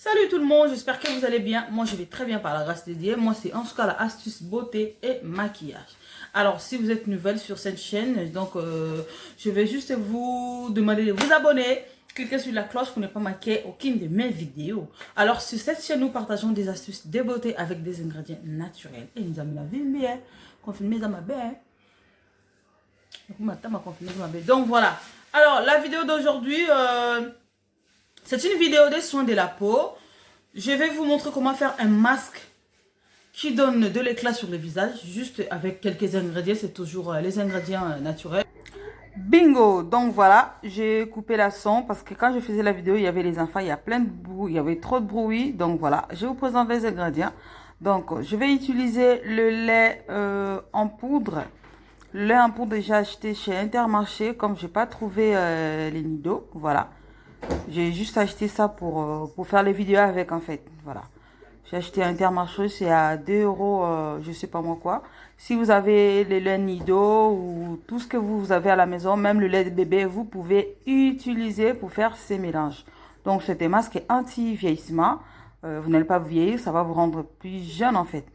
Salut tout le monde, j'espère que vous allez bien. Moi je vais très bien par la grâce de Dieu. Moi c'est en tout cas la astuce beauté et maquillage. Alors si vous êtes nouvelle sur cette chaîne, donc je vais juste vous demander de vous abonner. Cliquez sur la cloche pour ne pas manquer aucune de mes vidéos. Alors sur cette chaîne nous partageons des astuces de beauté avec des ingrédients naturels. Et nous avons la vie bien, confirmez dans ma baie. Donc voilà. Alors la vidéo d'aujourd'hui... c'est une vidéo des soins de la peau. Je vais vous montrer comment faire un masque qui donne de l'éclat sur le visage. Juste avec quelques ingrédients. C'est toujours les ingrédients naturels. Bingo! Donc voilà, j'ai coupé la son parce que quand je faisais la vidéo, il y avait les enfants. Il y a plein de bruit, il y avait trop de bruit. Donc voilà, je vous présente les ingrédients. Donc je vais utiliser le lait en poudre. Le lait en poudre, j'ai acheté chez Intermarché. Comme je n'ai pas trouvé les nidos, voilà. J'ai juste acheté ça pour faire les vidéos avec, en fait. Voilà. J'ai acheté à Intermarché, c'est à 2 euros, je sais pas moi quoi. Si vous avez le lait Nido ou tout ce que vous avez à la maison, même le lait de bébé, vous pouvez utiliser pour faire ces mélanges. Donc, c'est un masque anti-vieillissement. Vous n'allez pas vieillir, ça va vous rendre plus jeune, en fait.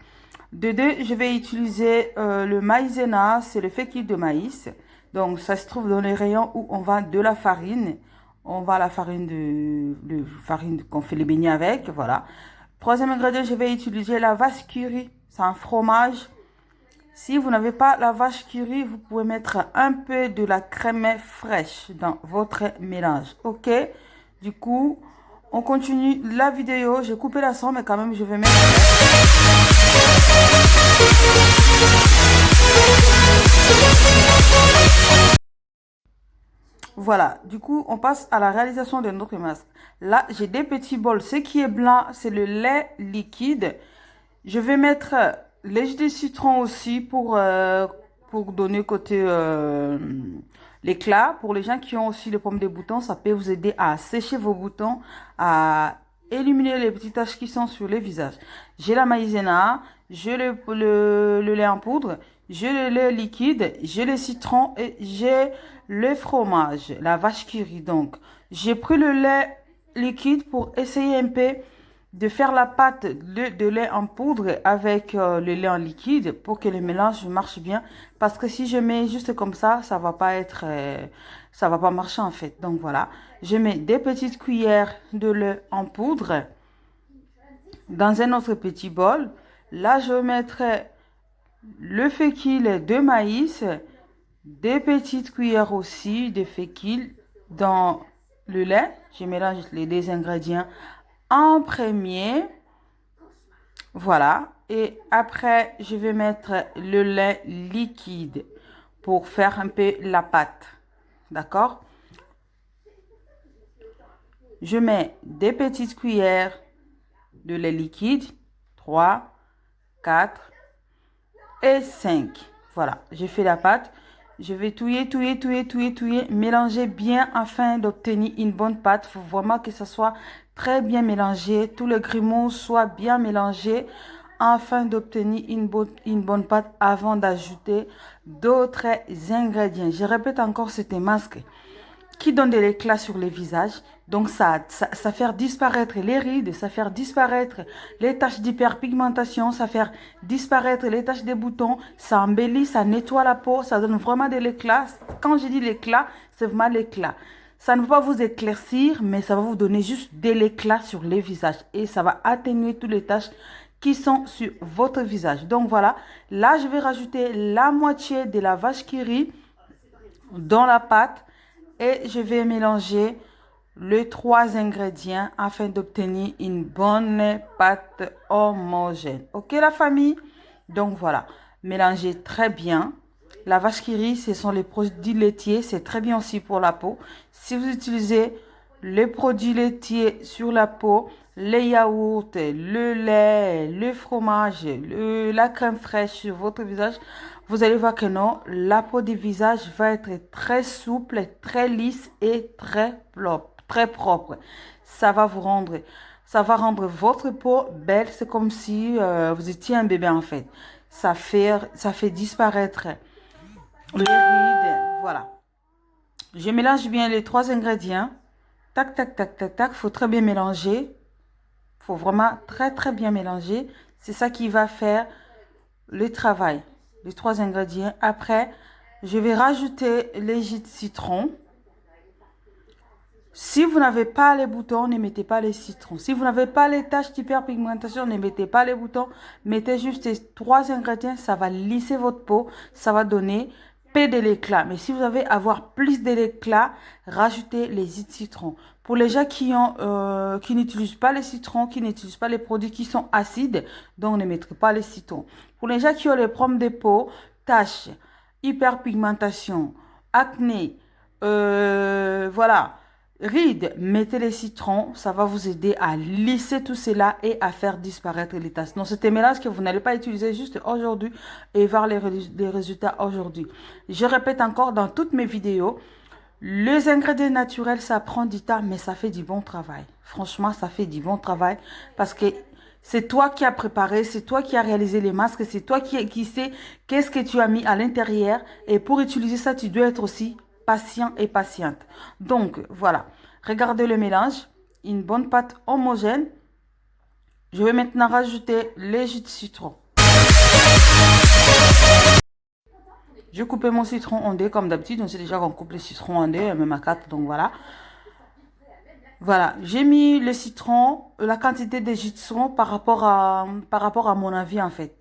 De deux, je vais utiliser le maïzena, c'est le fécule de maïs. Donc, ça se trouve dans les rayons où on vend de la farine. On va la farine de farine qu'on fait les beignets avec, voilà. Troisième ingrédient, je vais utiliser la vache qui rit. C'est un fromage. Si vous n'avez pas la vache qui rit, vous pouvez mettre un peu de la crème fraîche dans votre mélange. Ok? Du coup, on continue la vidéo. J'ai coupé la son, mais quand même, je vais mettre... Voilà, du coup, on passe à la réalisation de notre masque. Là, j'ai des petits bols. Ce qui est blanc, c'est le lait liquide. Je vais mettre les jus de citron aussi pour donner côté l'éclat. Pour les gens qui ont aussi les pommes de boutons, ça peut vous aider à sécher vos boutons, à éliminer les petites taches qui sont sur les visages. J'ai la maïzena, j'ai le lait en poudre, j'ai le lait liquide, j'ai le citron et j'ai le fromage, la vache qui rit. Donc, j'ai pris le lait liquide pour essayer un peu de faire la pâte de lait en poudre avec le lait en liquide pour que le mélange marche bien. Parce que si je mets juste comme ça va pas être, ça va pas marcher en fait. Donc voilà, je mets des petites cuillères de lait en poudre dans un autre petit bol. Là, je mettrai le fécule de maïs, des petites cuillères aussi de fécule dans le lait. Je mélange les deux ingrédients en premier. Voilà. Et après, je vais mettre le lait liquide pour faire un peu la pâte. D'accord? Je mets des petites cuillères de lait liquide. 3, 4 et 5. Voilà. J'ai fait la pâte. Je vais touiller, mélanger bien afin d'obtenir une bonne pâte. Il faut vraiment que ça soit très bien mélangé. Tout le grumeau soit bien mélangé afin d'obtenir une bonne pâte avant d'ajouter d'autres ingrédients. Je répète encore, c'est un masque qui donne de l'éclat sur les visages. Donc, ça fait disparaître les rides, ça fait disparaître les taches d'hyperpigmentation, ça fait disparaître les taches des boutons, ça embellit, ça nettoie la peau, ça donne vraiment de l'éclat. Quand je dis l'éclat, c'est vraiment l'éclat. Ça ne va pas vous éclaircir, mais ça va vous donner juste de l'éclat sur les visages. Et ça va atténuer toutes les taches qui sont sur votre visage. Donc, voilà. Là, je vais rajouter la moitié de la vache qui rit dans la pâte. Et je vais mélanger les 3 ingrédients afin d'obtenir une bonne pâte homogène. Ok la famille? Donc voilà, mélangez très bien. La vache qui rit, ce sont les produits laitiers. C'est très bien aussi pour la peau. Si vous utilisez les produits laitiers sur la peau, les yaourts, le lait, le fromage, la crème fraîche sur votre visage, vous allez voir que non, la peau du visage va être très souple, très lisse et très propre. Ça va rendre votre peau belle. C'est comme si vous étiez un bébé en fait. Ça fait disparaître les rides. Voilà. Je mélange bien les 3 ingrédients. Tac, tac, tac, tac, tac. Il faut très bien mélanger. faut vraiment très très bien mélanger. C'est ça qui va faire le travail. Les 3 ingrédients. Après, je vais rajouter les jus de citron. Si vous n'avez pas les boutons, ne mettez pas les citrons. Si vous n'avez pas les taches d'hyperpigmentation, ne mettez pas les boutons. Mettez juste ces 3 ingrédients. Ça va lisser votre peau. Ça va donner paix de l'éclat. Mais si vous avez avoir plus de l'éclat, rajoutez les jus de citron. Pour les gens qui n'utilisent pas les citrons, qui n'utilisent pas les produits qui sont acides, donc ne mettrez pas les citrons. Pour les gens qui ont les problèmes de peau, taches, hyperpigmentation, acné, voilà, rides, mettez les citrons, ça va vous aider à lisser tout cela et à faire disparaître les taches. Donc c'est un mélange que vous n'allez pas utiliser juste aujourd'hui et voir les résultats aujourd'hui. Je répète encore dans toutes mes vidéos, les ingrédients naturels, ça prend du temps, mais ça fait du bon travail. Franchement, ça fait du bon travail parce que c'est toi qui as préparé, c'est toi qui as réalisé les masques, c'est toi qui sais qu'est-ce que tu as mis à l'intérieur. Et pour utiliser ça, tu dois être aussi patient et patiente. Donc, voilà. Regardez le mélange. Une bonne pâte homogène. Je vais maintenant rajouter les jus de citron. Je coupe mon citron en dés comme d'habitude. On sait déjà qu'on coupe les citrons en dés, même à 4. Donc, voilà. Voilà, j'ai mis le citron, la quantité de jus de citron par rapport à mon avis en fait.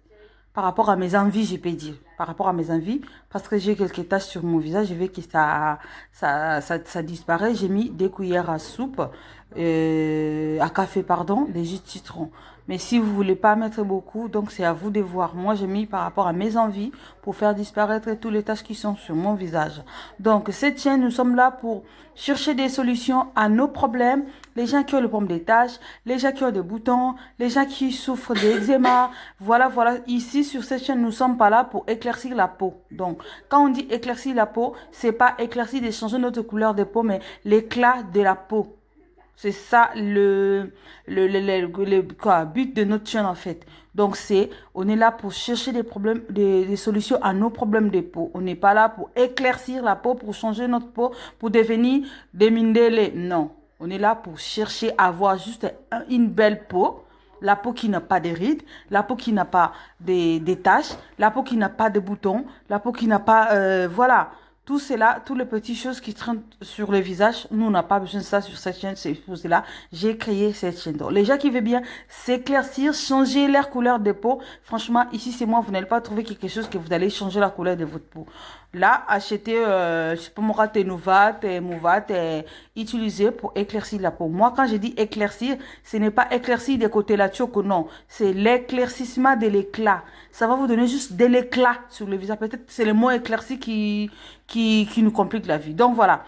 Par rapport à mes envies, je peux dire. Par rapport à mes envies, parce que j'ai quelques taches sur mon visage, je veux que ça disparaît. J'ai mis 2 cuillères à soupe, à café, pardon, de jus de citron. Mais si vous voulez pas mettre beaucoup, donc c'est à vous de voir. Moi, j'ai mis par rapport à mes envies pour faire disparaître toutes les taches qui sont sur mon visage. Donc, cette chaîne, nous sommes là pour chercher des solutions à nos problèmes. Les gens qui ont le problème des taches, les gens qui ont des boutons, les gens qui souffrent d'eczéma. Voilà, voilà. Ici, sur cette chaîne, nous ne sommes pas là pour éclaircir la peau. Donc, quand on dit éclaircir la peau, c'est pas éclaircir de changer notre couleur de peau, mais l'éclat de la peau. C'est ça le but de notre chaîne en fait. Donc on est là pour chercher des solutions à nos problèmes de peau. On n'est pas là pour éclaircir la peau, pour changer notre peau, pour devenir des mindélés. Non, on est là pour chercher à avoir juste une belle peau. La peau qui n'a pas de rides, la peau qui n'a pas des taches, la peau qui n'a pas de boutons, la peau qui n'a pas... voilà. Tout cela, toutes les petites choses qui traînent sur le visage, nous, on n'a pas besoin de ça sur cette chaîne. C'est pour cela j'ai créé cette chaîne. Donc, les gens qui veulent bien s'éclaircir, changer leur couleur de peau, franchement, ici, c'est moi, vous n'allez pas trouver quelque chose que vous allez changer la couleur de votre peau. Là, achetez, je sais pas, Mouvat, utilisez pour éclaircir la peau. Moi, quand je dis éclaircir, ce n'est pas éclaircir des côtés la choco, non. C'est l'éclaircissement de l'éclat. Ça va vous donner juste de l'éclat sur le visage. Peut-être c'est le mot éclairci qui nous complique la vie. Donc, voilà.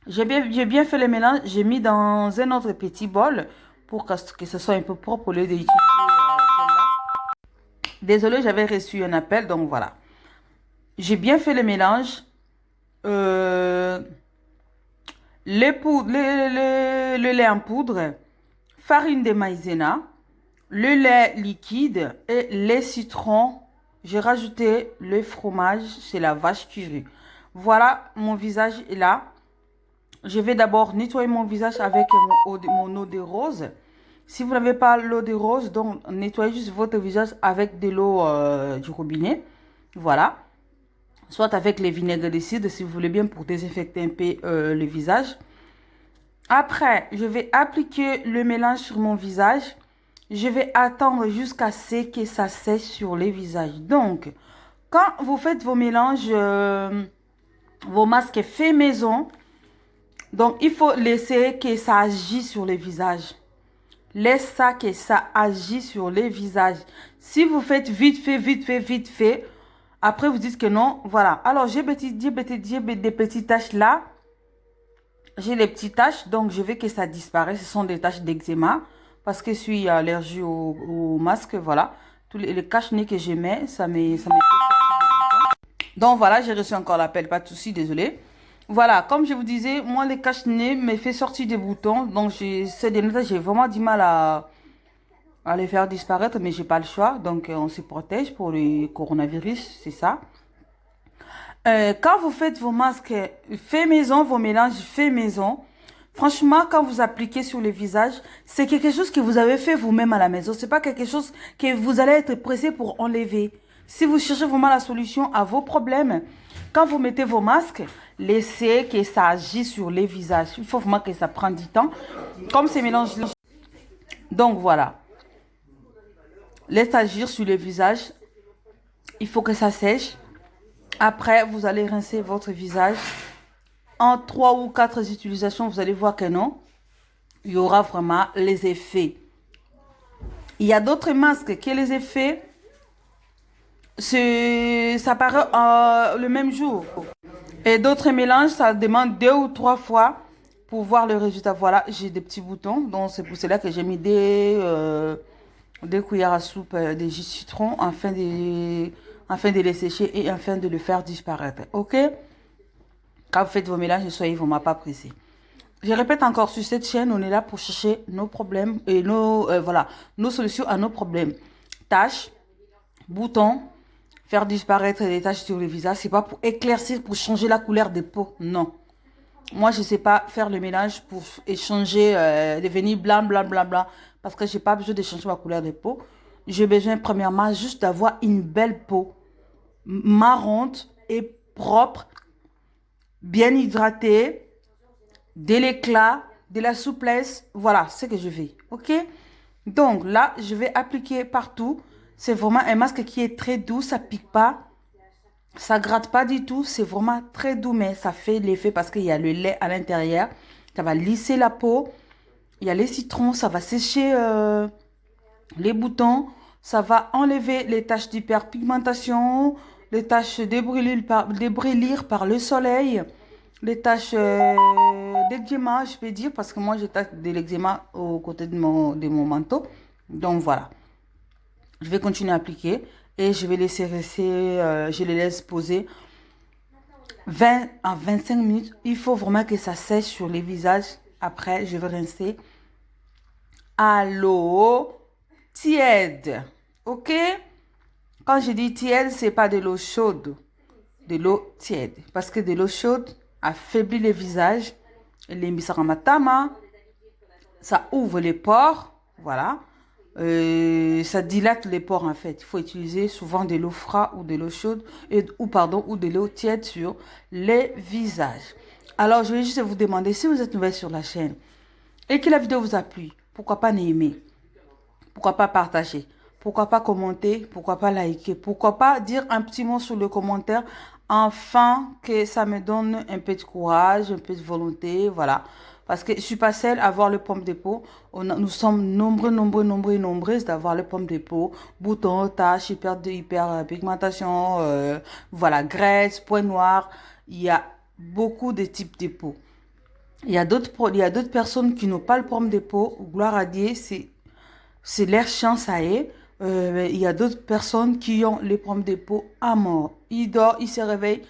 J'ai bien fait le mélange. J'ai mis dans un autre petit bol pour que ce soit un peu propre au lieu d'utiliser celle-là. Désolée, j'avais reçu un appel, donc voilà. J'ai bien fait le mélange. Le lait en poudre, farine de maïzena, le lait liquide et les citrons. J'ai rajouté le fromage, c'est la vache qui rit. Voilà, mon visage est là. Je vais d'abord nettoyer mon visage avec mon eau de rose. Si vous n'avez pas l'eau de rose, donc nettoyez juste votre visage avec de l'eau du robinet. Voilà. Soit avec les vinaigres de cidre, si vous voulez bien, pour désinfecter un peu le visage. Après, je vais appliquer le mélange sur mon visage. Je vais attendre jusqu'à ce que ça sèche sur le visage. Donc, quand vous faites vos mélanges, vos masques faits maison, donc il faut laisser que ça agisse sur le visage. Laisse ça que ça agisse sur le visage. Si vous faites vite fait, après vous dites que non, voilà. Alors j'ai des petites taches là. J'ai les petites taches, donc je veux que ça disparaisse. Ce sont des taches d'eczéma parce que je suis allergique au masque, voilà. Tous les cache-nez que je mets, ça me fait sortir des boutons. Donc voilà, j'ai reçu encore l'appel, pas de souci, désolé. Voilà, comme je vous disais, moi les cache-nez me fait sortir des boutons, donc ces derniers temps, j'ai vraiment du mal à les faire disparaître, mais j'ai pas le choix, donc on se protège pour le coronavirus, c'est ça. Quand vous faites vos masques fait maison, vos mélanges fait maison, Franchement, quand vous appliquez sur le visage, c'est quelque chose que vous avez fait vous-même à la maison. C'est pas quelque chose que vous allez être pressé pour enlever. Si vous cherchez vraiment la solution à vos problèmes, quand vous mettez vos masques, laissez que ça agisse sur les visages. Il faut vraiment que ça prenne du temps. Comme ces mélanges-là. Donc voilà. Laisse agir sur les visages. Il faut que ça sèche. Après, vous allez rincer votre visage. En 3 ou 4 utilisations, vous allez voir que non. Il y aura vraiment les effets. Il y a d'autres masques que les effets, ça paraît le même jour. Et d'autres mélanges, ça demande 2 ou 3 fois pour voir le résultat. Voilà, j'ai des petits boutons. Donc, c'est pour cela que j'ai mis des cuillères à soupe de jus de citron afin de les sécher et afin de le faire disparaître. Ok? Quand vous faites vos mélanges, ne soyez vraiment pas pressés. Je répète encore, sur cette chaîne, on est là pour chercher nos problèmes et nos solutions à nos problèmes. Taches, boutons, faire disparaître les taches sur le visage. C'est pas pour éclaircir, pour changer la couleur des peaux. Non. Moi, je ne sais pas faire le mélange pour échanger, devenir blanc, blanc, blanc, blanc. Parce que je n'ai pas besoin de changer ma couleur de peau. J'ai besoin, premièrement, juste d'avoir une belle peau. Marron et propre. Bien hydratée. De l'éclat, de la souplesse. Voilà, c'est ce que je veux. Ok? Donc là, je vais appliquer partout. C'est vraiment un masque qui est très doux. Ça pique pas. Ça gratte pas du tout. C'est vraiment très doux. Mais ça fait l'effet parce qu'il y a le lait à l'intérieur. Ça va lisser la peau. Il y a les citrons. Ça va sécher les boutons. Ça va enlever les taches d'hyperpigmentation. Les taches de par le soleil. Les taches d'eczéma, je peux dire, parce que moi, j'ai tache de l'eczéma au côté de mon manteau. Donc, voilà. Je vais continuer à appliquer et je vais laisser rester, je les laisse poser 20 à 25 minutes. Il faut vraiment que ça sèche sur les visages. Après, je vais rincer à l'eau tiède. Ok? Quand je dis tiède, c'est pas de l'eau chaude. De l'eau tiède. Parce que de l'eau chaude affaiblit les visages. Les misaramatama. Ça ouvre les pores. Voilà. Ça dilate les pores en fait. Il faut utiliser souvent de l'eau froide ou de l'eau chaude ou de l'eau tiède sur les visages. Alors, je vais juste vous demander, si vous êtes nouvelle sur la chaîne et que la vidéo vous a plu, pourquoi pas aimer? Pourquoi pas partager? Pourquoi pas commenter? Pourquoi pas liker? Pourquoi pas dire un petit mot sur le commentaire afin que ça me donne un peu de courage, un peu de volonté, voilà. Parce que je ne suis pas seule à avoir le pomme de peau. Nous sommes nombreuses d'avoir le pomme de peau. Boutons, taches, hyper pigmentation, voilà, graisse, points noirs. Il y a beaucoup de types de peau. Il y a d'autres personnes qui n'ont pas le pomme de peau. Gloire à Dieu, c'est leur chance à eux. Il y a d'autres personnes qui ont les pommes de peau à mort. Il dort, il se réveille,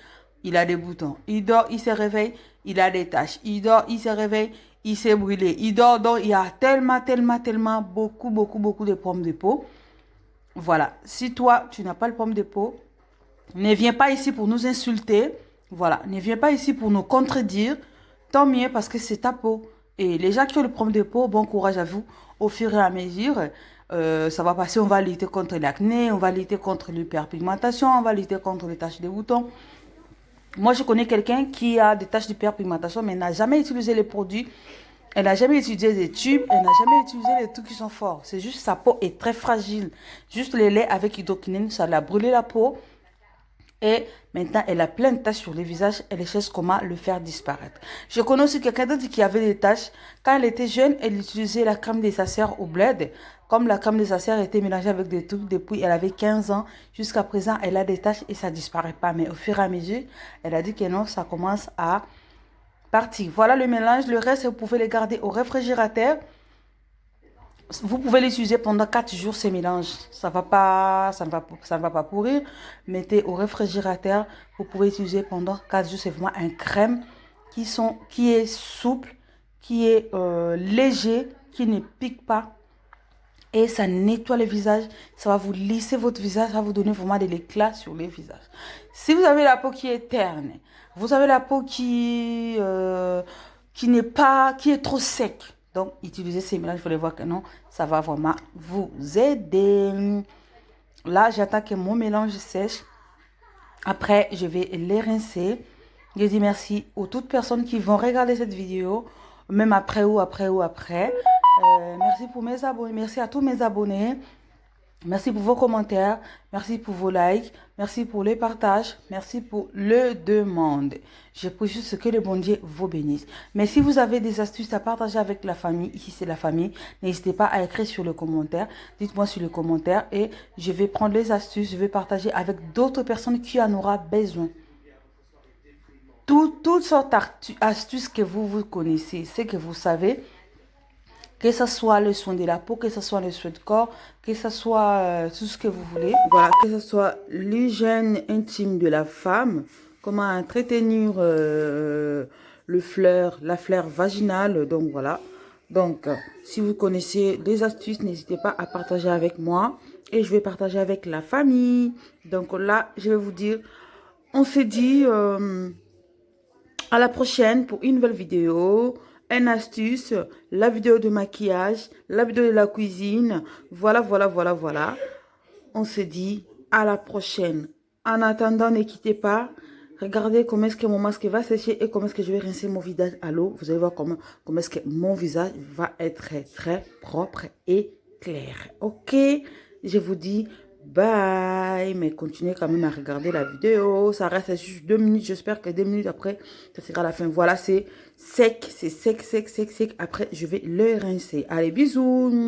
il a des boutons. Il dort, il se réveille, il a des taches. Il dort, il se réveille, il s'est brûlé. Il dort, donc il y a tellement beaucoup de pommes de peau. Voilà. Si toi, tu n'as pas le pomme de peau, ne viens pas ici pour nous insulter. Voilà. Ne viens pas ici pour nous contredire. Tant mieux parce que c'est ta peau. Et les gens qui ont le pomme de peau, bon courage à vous. Au fur et à mesure, ça va passer. On va lutter contre l'acné, on va lutter contre l'hyperpigmentation, on va lutter contre les taches de boutons. Moi, je connais quelqu'un qui a des taches d'hyperpigmentation, mais n'a jamais utilisé les produits. Elle n'a jamais utilisé des tubes, elle n'a jamais utilisé les trucs qui sont forts. C'est juste sa peau est très fragile. Juste le lait avec hydroquinone, ça l'a brûlé la peau. Et maintenant, elle a plein de taches sur le visage. Elle cherche comment le faire disparaître. Je connais aussi quelqu'un d'autre qui avait des taches. Quand elle était jeune, elle utilisait la crème de sa sœur au bled. Comme la crème de sa sœur était mélangée avec des trucs depuis elle avait 15 ans. Jusqu'à présent, elle a des taches et ça ne disparaît pas. Mais au fur et à mesure, elle a dit que non, ça commence à partir. Voilà le mélange. Le reste, vous pouvez les garder au réfrigérateur. Vous pouvez l'utiliser pendant 4 jours, ces mélanges. Ça ne va pas pourrir. Mettez au réfrigérateur. Vous pouvez utiliser pendant 4 jours. C'est vraiment un crème qui est souple, qui est léger, qui ne pique pas. Et ça nettoie le visage. Ça va vous lisser votre visage. Ça va vous donner vraiment de l'éclat sur le visage. Si vous avez la peau qui est terne, vous avez la peau qui qui est trop sec. Donc, utilisez ces mélanges, vous allez voir que non, ça va vraiment vous aider. Là, j'attends que mon mélange sèche. Après, je vais les rincer. Je dis merci aux toutes personnes qui vont regarder cette vidéo, même après ou après. Merci pour mes abonnés, merci à tous mes abonnés. Merci pour vos commentaires, merci pour vos likes, merci pour les partages, merci pour le demande. Je prie juste que le bon Dieu vous bénisse. Mais si vous avez des astuces à partager avec la famille, ici c'est la famille, n'hésitez pas à écrire sur le commentaire. Dites-moi sur le commentaire et je vais prendre les astuces, je vais partager avec d'autres personnes qui en aura besoin. Toutes sortes d'astuces que vous connaissez, c'est que vous savez. Que ce soit le soin de la peau, que ce soit le soin de corps, que ce soit tout ce que vous voulez. Voilà, que ce soit l'hygiène intime de la femme, comment entretenir la fleur vaginale. Donc voilà. Donc, si vous connaissez des astuces, n'hésitez pas à partager avec moi. Et je vais partager avec la famille. Donc là, je vais vous dire, on se dit à la prochaine pour une nouvelle vidéo. Une astuce, la vidéo de maquillage, la vidéo de la cuisine. Voilà. On se dit à la prochaine. En attendant, ne quittez pas. Regardez comment est-ce que mon masque va sécher et comment est-ce que je vais rincer mon visage à l'eau. Vous allez voir comment est-ce que mon visage va être très propre et clair. Ok, je vous dis bye, mais continuez quand même à regarder la vidéo. Ça reste juste 2 minutes. J'espère que 2 minutes après, ça sera la fin. Voilà, c'est sec. C'est sec. Après, je vais le rincer. Allez, bisous.